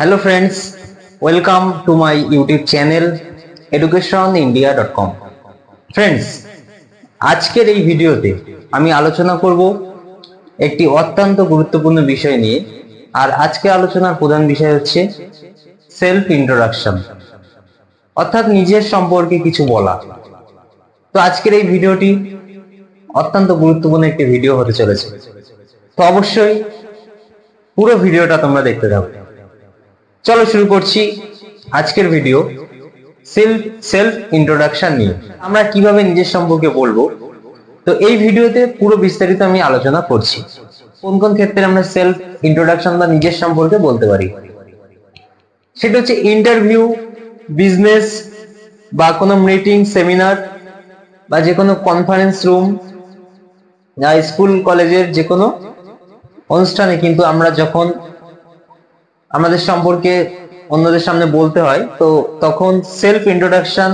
Hello friends, welcome to my YouTube channel educationindia.com. Friends, আজকের এই ভিডিওতে আমি আলোচনা করব একটি অত্যন্ত গুরুত্বপূর্ণ বিষয় নিয়ে। আর আজকে আলোচনার প্রধান বিষয় হচ্ছে সেলফ ইন্ট্রোডাকশন, অর্থাৎ নিজের সম্পর্কে কিছু বলা। তো আজকের এই ভিডিওটি অত্যন্ত গুরুত্বপূর্ণ একটি ভিডিও হতে চলেছে, তো অবশ্যই পুরো ভিডিওটা তোমরা দেখতে থাকো। চলো শুরু করছি আজকের ভিডিও সেলফ ইন্ট্রোডাকশন নিয়ে। আমরা কিভাবে নিজের সম্পর্কে বলবো, তো এই ভিডিওতে পুরো বিস্তারিত আমি আলোচনা করছি কোন কোন ক্ষেত্রে আমরা সেলফ ইন্ট্রোডাকশন বা নিজের সম্পর্কে বলতে পারি। সেটা হচ্ছে ইন্টারভিউ, বিজনেস বা কোনো মিটিং, সেমিনার বা যে কোনো কনফারেন্স রুম, স্কুল কলেজের যে কোনো অনুষ্ঠানে কিন্তু আমরা যখন আমাদের সম্পর্কে অন্যদের সামনে বলতে হয়, তো তখন সেলফ ইন্ট্রোডাকশন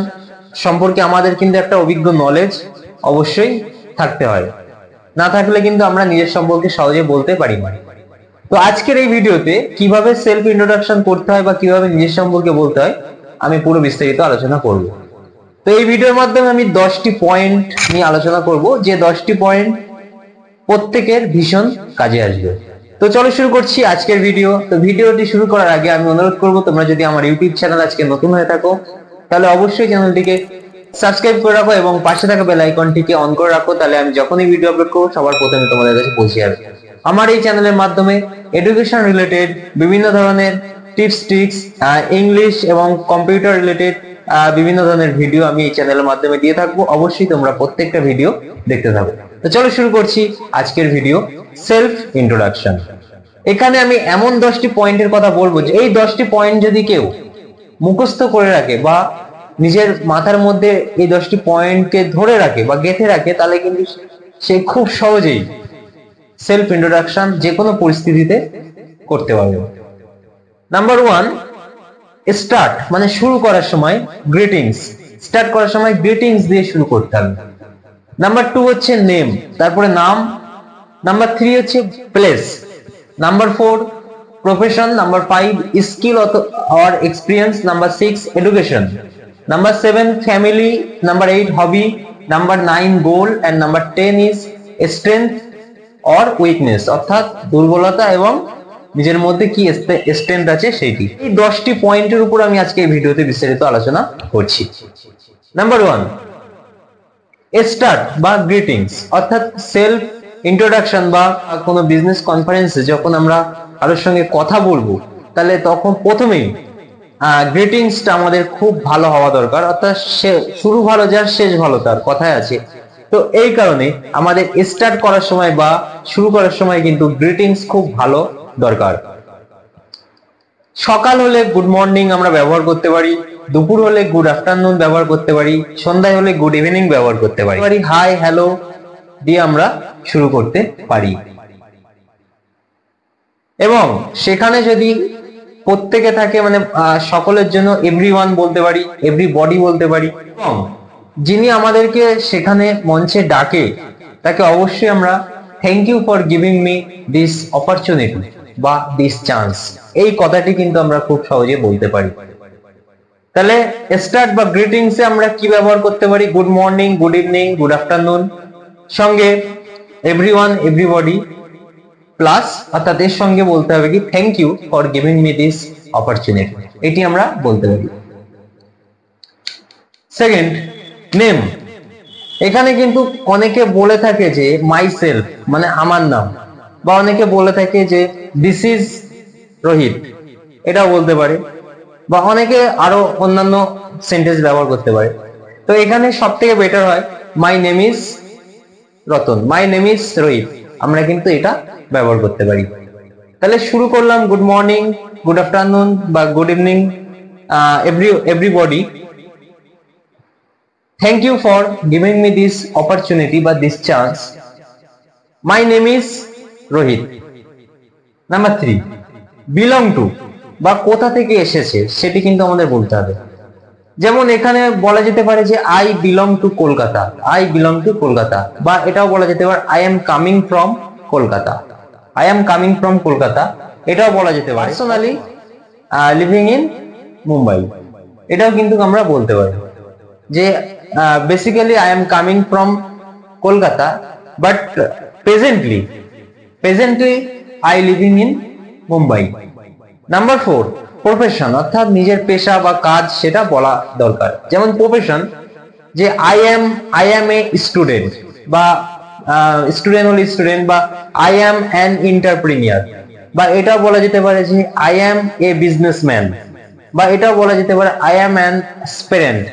সম্পর্কে আমাদের কিন্তু একটা অভিজ্ঞ নলেজ অবশ্যই থাকতে হয়। না থাকলে কিন্তু আমরা নিজের সম্পর্কে সহজে বলতে পারি না। তো আজকের এই ভিডিওতে কিভাবে সেলফ ইন্ট্রোডাকশন করতে হয় বা কিভাবে নিজের সম্পর্কে বলতে হয় আমি পুরো বিস্তারিত আলোচনা করব। তো এই ভিডিওর মাধ্যমে আমি 10টি পয়েন্ট নিয়ে আলোচনা করব, যে 10টি পয়েন্ট প্রত্যেকের ভীষণ কাজে আসবে। তো চলো শুরু করছি আজকের ভিডিও। তো ভিডিওটি শুরু করার আগে আমি অনুরোধ করব, তোমরা যদি আমার ইউটিউব চ্যানেল আজকে নতুন হয়ে থাকো তাহলে অবশ্যই চ্যানেলটিকে সাবস্ক্রাইব করে রাখো এবং পাশে থাকা বেল আইকনটিকে অন করে রাখো, তাহলে আমি যখনই ভিডিও আপলোড করব সবার প্রথমে তোমাদের কাছে পৌঁছে যাবে। আমার এই চ্যানেলের মাধ্যমে এডুকেশন রিলেটেড বিভিন্ন ধরনের টিপস, ট্রিক্স, ইংলিশ এবং কম্পিউটার রিলেটেড বিভিন্ন ধরনের ভিডিও আমি এই চ্যানেলের মাধ্যমে দিয়ে থাকবো। অবশ্যই তোমরা প্রত্যেকটা ভিডিও দেখতে থাকো। তো চলো শুরু করছি আজকের ভিডিও সেলফ ইন্ট্রোডাকশন। এখানে আমি এমন 10টি পয়েন্টের কথা বলবো যে এই 10টি পয়েন্ট যদি কেউ মুখস্থ করে রাখে বা নিজের মাথার মধ্যে এই 10টি পয়েন্টকে ধরে রাখে বা গেঁথে রাখে, তাহলে কিন্তু সে খুব সহজেই সেলফ ইন্ট্রোডাকশন যে কোনো পরিস্থিতিতে করতে পারবে। নাম্বার 1, স্টার্ট, মানে শুরু করার সময় গ্রিটিংস, স্টার্ট করার সময় গ্রিটিংস দিয়ে শুরু করতে হবে। নাম্বার 2 হচ্ছে নেম, তারপরে নাম। নাম্বার 3 হচ্ছে place. Number 4 profession. Number 5 skill or experience. Number 6 education. Number 7 family. Number 8 hobby. Number 9 goal. And number 10 is strength or weakness, অর্থাৎ দুর্বলতা এবং নিজের মধ্যে কি স্ট্রেংথ আছে সেইটি। এই 10টি পয়েন্টের উপর আমি আজকে এই ভিডিওতে বিস্তারিত আলোচনা করছি। নাম্বার 1, স্টার্ট বা গ্রিটিংস, অর্থাৎ সেলফ ইন্ট্রোডাকশন বা কোনো বিজনেস কনফারেন্সে যখন আমরা কারোর সঙ্গে কথা বলবো, তাহলে তখন প্রথমেই গ্রিটিংসটা আমাদের খুব ভালো হওয়া দরকার, অর্থাৎ শুরু ভালো যার শেষ ভালো তার, কথায় আছে। তো এই কারণে আমাদের স্টার্ট করার সময় বা শুরু করার সময় কিন্তু গ্রিটিংস খুব ভালো দরকার। সকাল হলে গুড মর্নিং আমরা ব্যবহার করতে পারি, দুপুর হলে গুড আফটারনুন ব্যবহার করতে পারি, সন্ধ্যায় হলে গুড ইভিনিং ব্যবহার করতে পারি, হাই হ্যালো দিয়ে আমরা শুরু করতে পারি। এবং সেখানে যদি প্রত্যেকে থাকে, মানে সকলের জন্য এভরিওয়ান বলতে পারি, এভরিবডি বলতে পারি। এবং যিনি আমাদেরকে সেখানে মঞ্চে ডাকে তাকে অবশ্যই আমরা thank you for giving me this opportunity বা দিস চান্স, এই কথাটি কিন্তু আমরা খুব সহজে বলতে পারি। তাহলে স্টার্ট বা গ্রিটিংসে আমরা কি ব্যবহার করতে পারি? Good morning, good evening, good afternoon, সঙ্গে এভরিওয়ান, এভরিবডি, প্লাস অর্থাৎ এর সঙ্গে বলতে হবে কি thank you for giving me this opportunity, এটি আমরা বলতে পারি। Second, name. এখানে কিন্তু অনেকে বলে থাকে যে মাই সেলফ, মানে আমার নাম, বা অনেকে বলে থাকে যে দিস ইজ রোহিত, এটাও বলতে পারে, বা অনেকে আরো অন্যান্য সেন্টেন্স ব্যবহার করতে পারে। তো এখানে সব থেকে বেটার হয় my name is Ratan, my name is Rohit, আমরা কিন্তু এটা ব্যবহার করতে পারি। তাহলে শুরু করলাম গুড মর্নিং, গুড আফটারনুন বা good evening, everybody, thank you for giving me this opportunity বা this chance, my name is Rohit. Number 3, belong to বা কোথা থেকে এসেছে সেটি কিন্তু আমাদের বলতে হবে। যেমন এখানে বলা যেতে পারে যে I belong to Kolkata, I belong to Kolkata, বা এটাও বলা যেতে পারে I am coming from Kolkata, I am coming from Kolkata, এটাও বলা যেতে পারে। পার্সোনালি লিভিং ইন মুম্বাই, এটাও কিন্তু আমরা বলতে পারি যে basically I am coming from Kolkata but presently I living in Mumbai. Number 4, profession, অর্থাৎ নিজের পেশা বা কাজ সেটা বলা দরকার। যেমন প্রফেশন, যে আই এম এ স্টুডেন্ট, বা স্টুডেন্ট হলে স্টুডেন্ট, বা আই এম অ্যান এন্টারপ্রেনিয়ার, বা এটাও বলা যেতে পারে যে আই এম এ বিজনেসম্যান, বা এটাও বলা যেতে পারে আই এম অ্যান অ্যাসপিরেন্ট।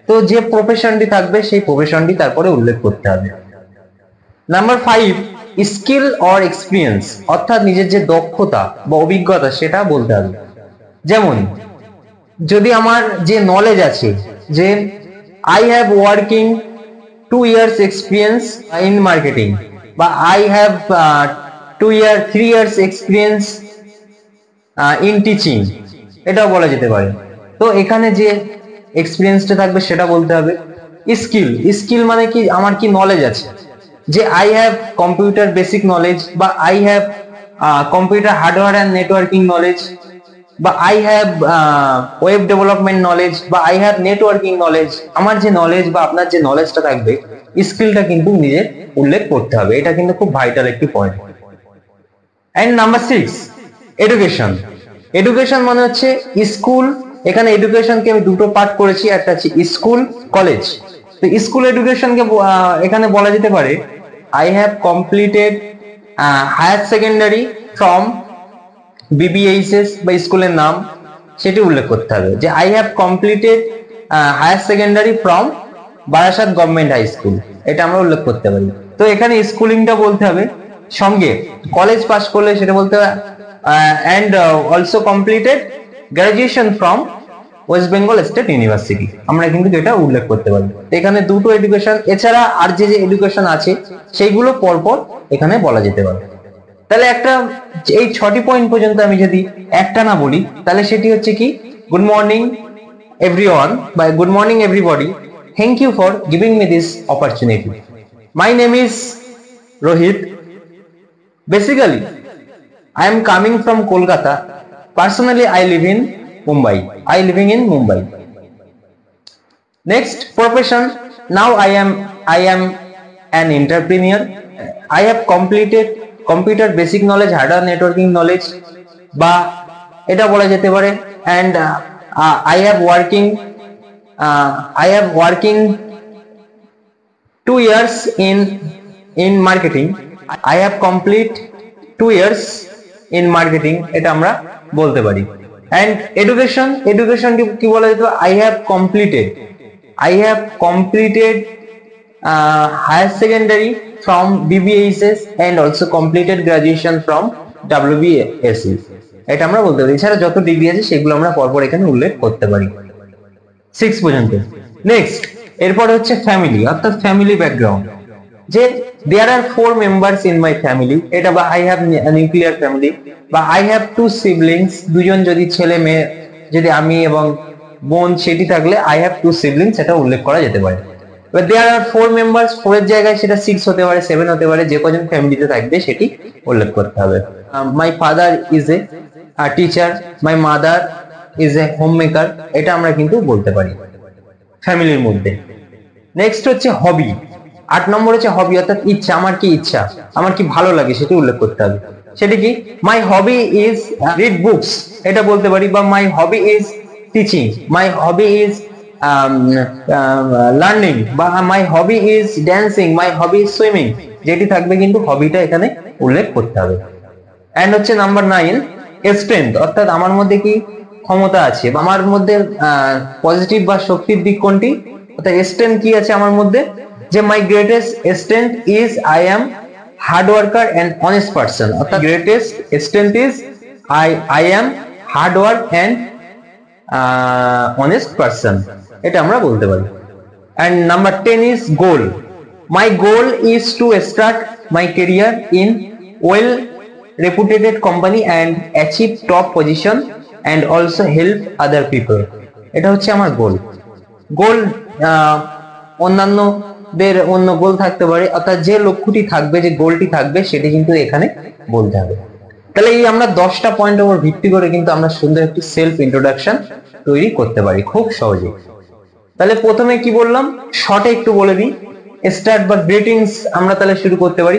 তো যে প্রফেশনটি থাকবে সেই প্রফেশনটি তারপরে উল্লেখ করতে হবে। নাম্বার 5, স্কিল অর এক্সপিরিয়েন্স, অর্থাৎ নিজের যে দক্ষতা বা অভিজ্ঞতা সেটা বলতে হবে। যেমন যদি আমার যে নলেজ আছে, যে I have working 2 years experience in marketing, বা I have 3 years experience in teaching, এটাও বলা যেতে পারে। তো এখানে যে এক্সপিরিয়েন্সটা থাকবে সেটা বলতে হবে। স্কিল মানে কি, আমার কি নলেজ আছে, যে I have computer basic knowledge, বা I have computer hardware and networking knowledge, বা I have web development knowledge, বা I have networking knowledge। আমার যে নলেজ বা আপনার যে নলেজটা থাকবে, স্কিলটা কিন্তু নিজে উল্লেখ করতে হবে। এটা কিন্তু খুব ভাইটাল একটি পয়েন্ট। এন্ড নাম্বার 6, এডুকেশন মানে হচ্ছে স্কুল। এখানে এডুকেশনকে আমি দুটো পার্ট করেছি, একটা হচ্ছে স্কুল, কলেজ। তো স্কুল এডুকেশনকে এখানে বলা যেতে পারে I have completed higher secondary from BBHS, বা স্কুলের নাম সেটি উল্লেখ করতে হবে, যে I have completed higher secondary from Barasat government high school, এটা আমরা উল্লেখ করতে পারি। তো এখানে স্কুলিংটা বলতে হবে, সঙ্গে কলেজ পাস করলে সেটা বলতে হবে and also completed graduation from West Bengal state university, আমরা কিন্তু এটা উল্লেখ করতে পারি। এখানে দুটো এডুকেশন, এছাড়া আর যে এডুকেশন আছে সেইগুলো পরপর এখানে বলা যেতে পারে। তাহলে এই 6টি পয়েন্ট পর্যন্ত আমি যদি একটা না বলি, তাহলে সেটি হচ্ছে কি, গুড মর্নিং এভরিওয়ান, বা good morning everybody, thank you for giving me this opportunity, my name is Rohit, basically I am coming from Kolkata, personally I living in Mumbai. Next, profession, now I am an entrepreneur, I have completed computer basic knowledge, hardware networking knowledge, বা এটা বলা যেতে পারে and I have working 2 years in marketing, I have complete 2 years in marketing, এটা আমরা বলতে পারি। and education কি বলা যেতে পারে, I have completed higher secondary from BBHS and also completed graduation from WBSE, এটা আমরা বলতে পারি। এছাড়া যত ডিগ্রি আছে সেগুলো আমরা পরপর এখানে উল্লেখ করতে পারি 6 পর্যন্ত। নেক্সট, এরপর হচ্ছে ফ্যামিলি, অর্থাৎ ফ্যামিলি ব্যাকগ্রাউন্ড, যে there are 4 members in my family, এটা বা I have a nuclear family, বা I have 2 siblings, দুজন যদি ছেলে মেয়ে, যদি আমি এবং বোন সেটি থাকলে I have 2 siblings, এটা উল্লেখ করা যেতে পারে। But there are 4 members, 4 এর জায়গায় সেটা 6 হতে পারে, 7 হতে পারে, যে কজন ফ্যামিলিতে থাকবে সেটি উল্লেখ করতে হবে। My father is a teacher, my mother is a homemaker, এটা আমরা কিন্তু বলতে পারি ফ্যামিলির মধ্যে। নেক্সট হচ্ছে হবি, 8 নম্বর হচ্ছে হবি, অর্থাৎ ইচ্ছা, আমার কি ইচ্ছা, আমার কি ভালো লাগে সেটি উল্লেখ করতে হবে। সেটি কি, my hobby is read books, এটা বলতে পারি, বা my hobby is teaching, my hobby is learning, বা my hobby is dancing, my hobby is swimming, যেটি থাকবে কিন্তু হবিটা এখানে উল্লেখ করতে হবে। এন্ড হচ্ছে নাম্বার 9, স্ট্রেংথ, অর্থাৎ আমার মধ্যে কি ক্ষমতা আছে, বা আমার মধ্যে পজিটিভ বা শক্তির দিক কোনটি, অর্থাৎ স্ট্রেংথ কি আছে আমার মধ্যে, যে my greatest strength is I am hard worker and honest person, অর্থাৎ greatest strength is I am hard work and honest person, এটা আমরা বলতে পারি। And number 10 is goal, my goal is to start my career in well reputed company and achieve top position and also help other people, এটা হচ্ছে আমার গোল। অন্যান্যদের অন্য গোল থাকতে পারে, অর্থাৎ যে লক্ষ্যটি থাকবে, যে গোলটি থাকবে সেটি কিন্তু এখানে বলতে হবে। তাহলে এই আমরা 10টা পয়েন্টের উপর ভিত্তি করে কিন্তু আমরা সুন্দর একটি সেলফ ইন্ট্রোডাকশন তৈরি করতে পারি খুব সহজে। তাহলে প্রথমে কি বললাম, শর্টে একটু বলে দিই, স্টার্ট বা গ্রিটিংস আমরা তাহলে শুরু করতে পারি।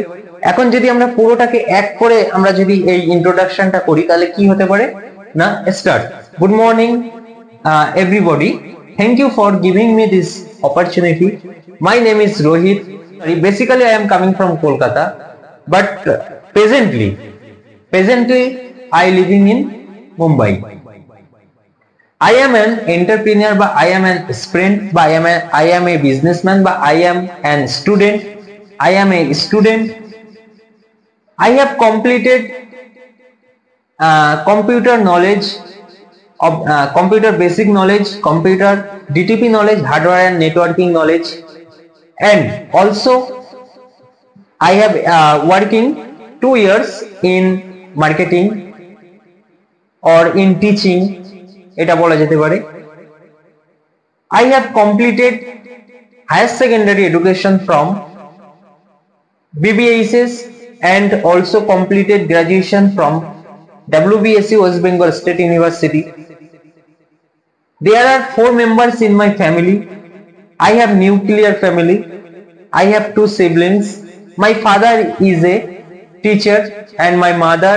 এখন যদি আমরা পুরোটাকে এক করে আমরা যদি এই ইন্ট্রোডাকশনটা করি তাহলে কি হতে পারে না, start, good morning everybody, thank you for giving me this opportunity. My name is Rohit. Basically I am coming from Kolkata, but presently I living in Mumbai. I am an entrepreneur, but I am an aspirant, but I am a businessman, but I am an student. I am a student. I have completed computer knowledge of computer basic knowledge, computer DTP knowledge, hardware and networking knowledge, and also I have working 2 years in marketing or in teaching, এটা বলা যেতে পারে। I have completed higher secondary education from BBHS and also completed graduation from WBSC West Bengal State University. There are 4 members in my family. I have nuclear family. I have 2 siblings. My father is a teacher and my mother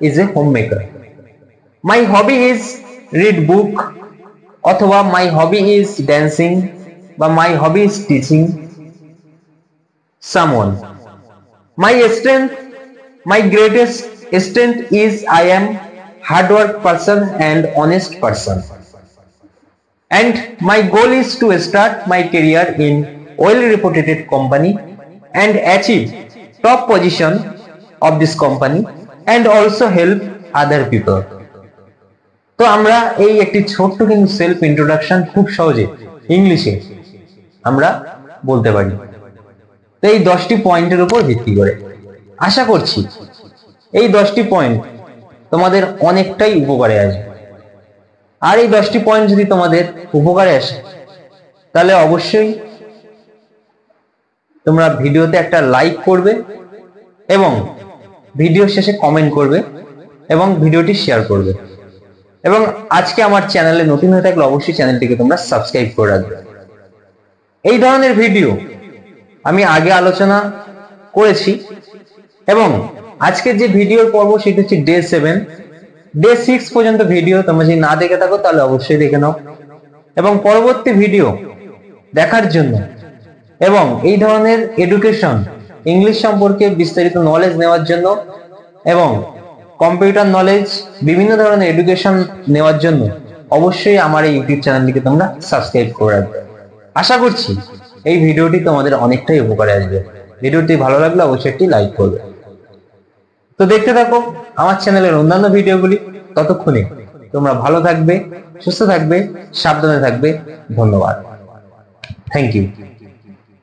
is a homemaker. My hobby is read book, অথবা my hobby is dancing, বা my hobby is teaching someone. My strength, my greatest strength is I am hard work person and honest person. And my goal is to start my career in well reputed company and achieve top position of this company and also help other people. তো আমরা এই একটি ছোট্ট কিন্তু self introduction খুব সহজে ইংলিশে আমরা বলতে পারি। তো এই 10টি পয়েন্টের উপর ভিত্তি করে আশা করছি এই 10টি পয়েন্ট তোমাদের অনেকটাই উপকারে আসবে। আর এই 10টি পয়েন্ট যদি তোমাদের উপকারে আসে তাহলে অবশ্যই তোমরা ভিডিওতে একটা লাইক করবে এবং ভিডিও শেষে কমেন্ট করবে এবং ভিডিওটি শেয়ার করবে। এবং আজকে আমার চ্যানেলে নতুন হয়ে থাকলে অবশ্যই চ্যানেলটিকে তোমরা সাবস্ক্রাইব করে রাখবে। এই ধরনের ভিডিও আমি আগে আলোচনা করেছি এবং আজকের যে ভিডিওর পর্ব সেটা হচ্ছে ডে 7, ডে 6 পর্যন্ত ভিডিও। তোমরা যদি না দেখে থাকো তাহলে অবশ্যই দেখে নাও এবং পরবর্তী ভিডিও দেখার জন্য এবং এই ধরনের এডুকেশন ইংলিশ সম্পর্কে বিস্তারিত নলেজ নেওয়ার জন্য এবং কম্পিউটার নলেজ বিভিন্ন ধরনের এডুকেশন নেওয়ার জন্য অবশ্যই আমার এই ইউটিউব চ্যানেলটিকে তোমরা সাবস্ক্রাইব করে রাখবে। আশা করছি এই ভিডিওটি তোমাদের অনেকটাই উপকারে আসবে। ভিডিওটি ভালো লাগলে অবশ্যই একটি লাইক করবে। তো দেখতে থাকো আমার চ্যানেলের অন্যান্য ভিডিওগুলি। ততক্ষণে তোমরা ভালো থাকবে, সুস্থ থাকবে, সাবধানে থাকবে। ধন্যবাদ। Thank you.